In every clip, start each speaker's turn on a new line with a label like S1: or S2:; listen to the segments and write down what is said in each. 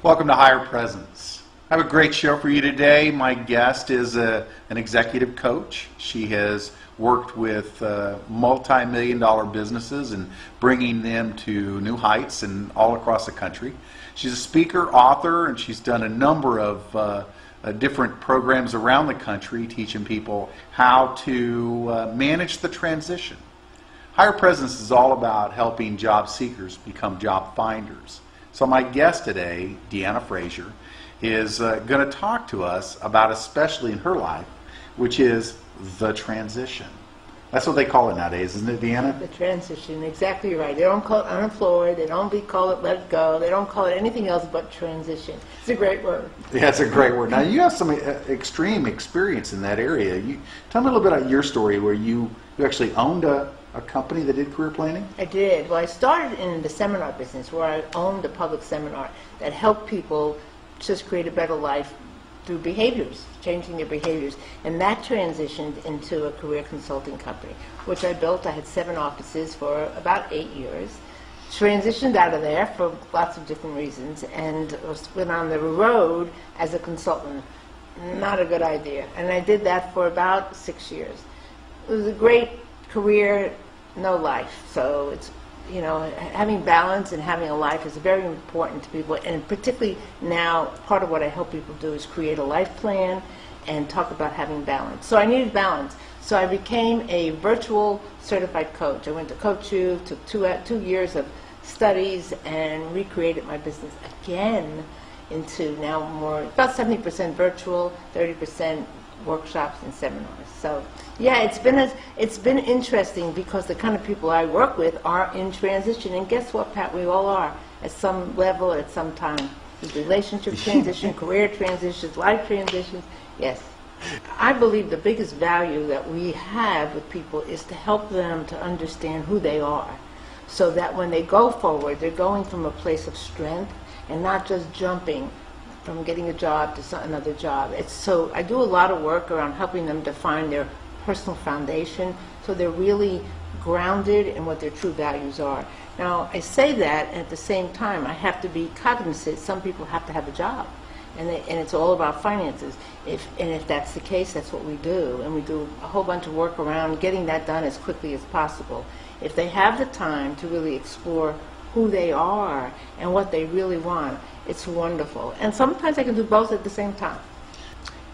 S1: Welcome to Higher Presence. I have a great show for you today. My guest is an executive coach. She has worked with multi-million-dollar businesses and bringing them to new heights and all across the country. She's a speaker, author, and she's done a number of different programs around the country teaching people how to manage the transition. Higher Presence is all about helping job seekers become job finders. So my guest today, Dee Frazier, is going to talk to us about, especially in her life, which is the transition. That's what they call it nowadays, isn't it, Deanna?
S2: The transition, exactly right. They don't call it unemployed, they don't call it let go, they don't call it anything else but transition. It's a great word.
S1: Yeah, it's a great word. Now, you have some extreme experience in that area. Tell me a little bit about your story where you actually owned a company that did career planning?
S2: I did. Well, I started in the seminar business where I owned a public seminar that helped people just create a better life through behaviors, changing their behaviors. And that transitioned into a career consulting company, which I built. I had 7 offices for about 8 years. Transitioned out of there for lots of different reasons and went on the road as a consultant. Not a good idea. And I did that for about 6 years. It was a great career, no life. So it's, you know, having balance and having a life is very important to people, and particularly now, part of what I help people do is create a life plan and talk about having balance. So I needed balance. So I became a virtual certified coach. I went to Coach U, took 2 years of studies, and recreated my business again into now more, about 70% virtual, 30% workshops and seminars. So yeah, it's been interesting because the kind of people I work with are in transition, and guess what, Pat? We all are at some level at some time. Relationship transition, career transitions, life transitions. Yes, I believe the biggest value that we have with people is to help them to understand who they are, so that when they go forward, they're going from a place of strength and not just jumping from getting a job to another job. So I do a lot of work around helping them define their personal foundation so they're really grounded in what their true values are. Now, I say that, and at the same time, I have to be cognizant some people have to have a job, and it's all about finances. If that's the case, that's what we do, and we do a whole bunch of work around getting that done as quickly as possible. If they have the time to really explore who they are and what they really want, it's wonderful. And sometimes I can do both at the same time.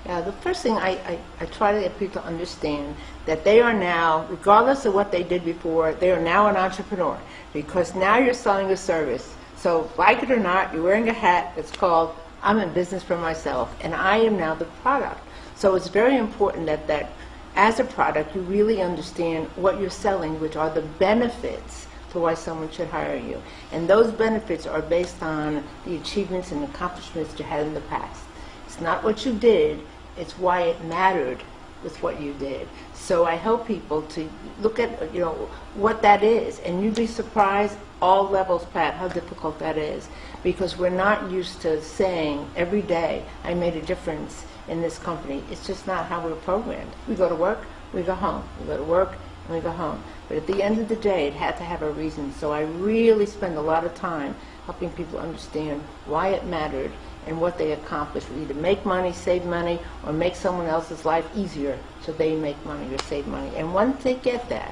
S2: The first thing I try to get people to understand that they are now, regardless of what they did before, they are now an entrepreneur, because now you're selling a service. So like it or not, you're wearing a hat that's called, I'm in business for myself, and I am now the product. So it's very important that as a product, you really understand what you're selling, which are the benefits to why someone should hire you. And those benefits are based on the achievements and accomplishments you had in the past. It's not what you did, it's why it mattered with what you did. So I help people to look at, you know, what that is, and you'd be surprised, all levels, Pat, how difficult that is, because we're not used to saying every day, I made a difference in this company. It's just not how we're programmed. We go to work, we go home. We go to work, and we go home. But at the end of the day, it had to have a reason. So I really spend a lot of time helping people understand why it mattered and what they accomplished. Either make money, save money, or make someone else's life easier so they make money or save money. And once they get that,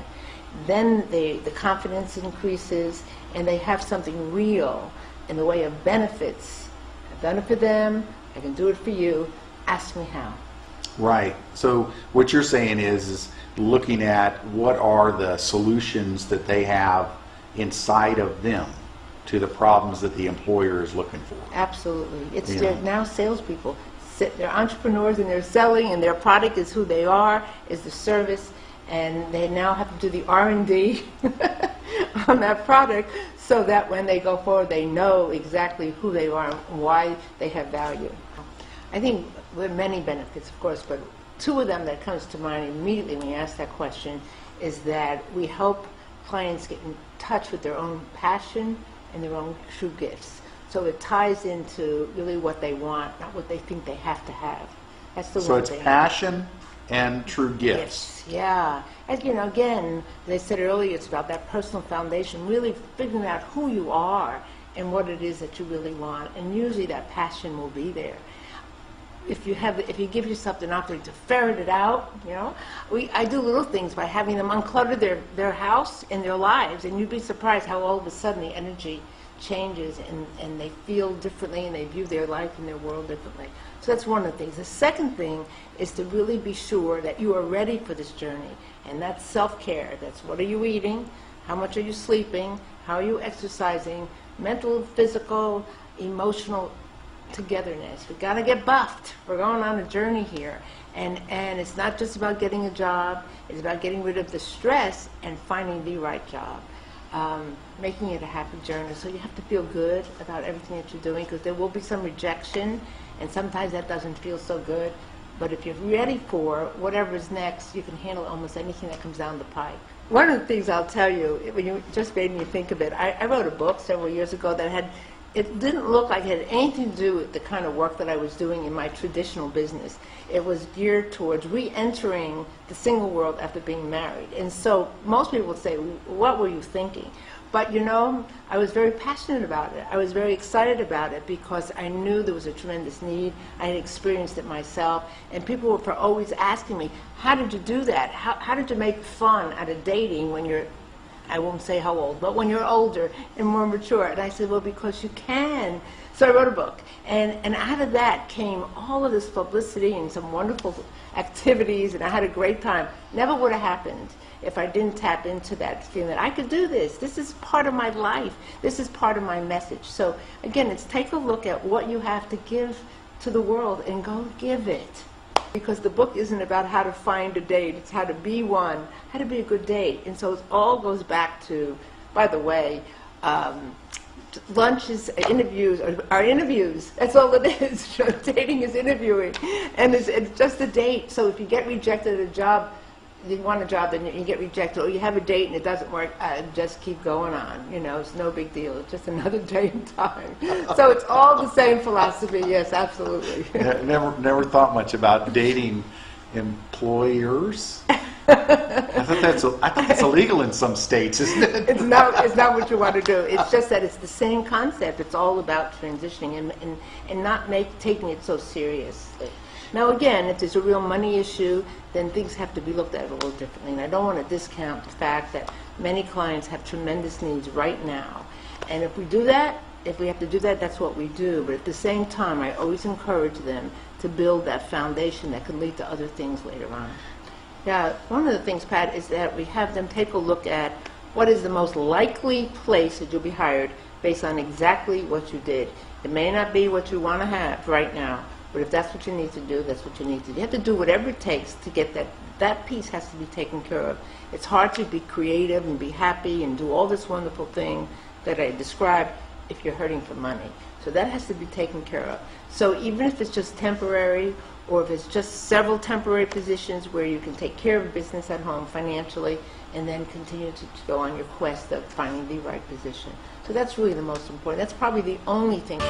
S2: then the confidence increases, and they have something real in the way of benefits. I've done it for them, I can do it for you, ask me how.
S1: Right. So what you're saying is looking at what are the solutions that they have inside of them to the problems that the employer is looking for.
S2: Absolutely. They're now salespeople. They're entrepreneurs, and they're selling, and their product is who they are, is the service, and they now have to do the R&D on that product so that when they go forward, they know exactly who they are and why they have value. I think there are many benefits, of course, but 2 of them that comes to mind immediately when you ask that question is that we help clients get in touch with their own passion and their own true gifts. So it ties into really what they want, not what they think they have to have. That's the
S1: so
S2: one
S1: it's
S2: thing.
S1: Passion and true gifts.
S2: Yeah. As you know, again, as I said earlier, it's about that personal foundation, really figuring out who you are and what it is that you really want. And usually that passion will be there. If you give yourself an opportunity to ferret it out, I do little things by having them unclutter their house and their lives, and you'd be surprised how all of a sudden the energy changes and they feel differently and they view their life and their world differently. So that's one of the things. The second thing is to really be sure that you are ready for this journey, and that's self-care. That's what are you eating, how much are you sleeping, how are you exercising, mental, physical, emotional togetherness. We've got to get buffed. We're going on a journey here. And it's not just about getting a job. It's about getting rid of the stress and finding the right job. Making it a happy journey. So you have to feel good about everything that you're doing, because there will be some rejection, and sometimes that doesn't feel so good. But if you're ready for whatever's next, you can handle almost anything that comes down the pipe. One of the things I'll tell you, when you just made me think of it, I wrote a book several years ago that it didn't look like it had anything to do with the kind of work that I was doing in my traditional business. It was geared towards re-entering the single world after being married. And so most people would say, what were you thinking? But I was very passionate about it. I was very excited about it because I knew there was a tremendous need. I had experienced it myself. And people were always asking me, how did you do that? How did you make fun out of dating when you're, I won't say how old, but when you're older and more mature? And I said, well, because you can. So I wrote a book. And out of that came all of this publicity and some wonderful activities, and I had a great time. Never would have happened if I didn't tap into that feeling that I could do this. This is part of my life. This is part of my message. So again, it's take a look at what you have to give to the world and go give it. Because the book isn't about how to find a date, it's how to be one, how to be a good date. And so it all goes back to, by the way, lunches, interviews, are interviews. That's all it is. Dating is interviewing. And it's just a date. So if you get rejected at a job, you want a job, then you get rejected, or you have a date and it doesn't work, just keep going on. It's no big deal. It's just another day and time. So it's all the same philosophy. Yes, absolutely.
S1: Never thought much about dating employers. I thought that's illegal in some states, isn't it?
S2: It's not what you want to do. It's just that it's the same concept. It's all about transitioning and not taking it so seriously. Now again, if there's a real money issue, then things have to be looked at a little differently. And I don't want to discount the fact that many clients have tremendous needs right now. And if we do that, if we have to do that, that's what we do. But at the same time, I always encourage them to build that foundation that can lead to other things later on. Yeah, one of the things, Pat, is that we have them take a look at what is the most likely place that you'll be hired based on exactly what you did. It may not be what you want to have right now, but if that's what you need to do, that's what you need to do. You have to do whatever it takes to get that piece has to be taken care of. It's hard to be creative and be happy and do all this wonderful thing that I described if you're hurting for money. So that has to be taken care of. So even if it's just temporary, or if it's just several temporary positions where you can take care of business at home financially and then continue to go on your quest of finding the right position. So that's really the most important. That's probably the only thing.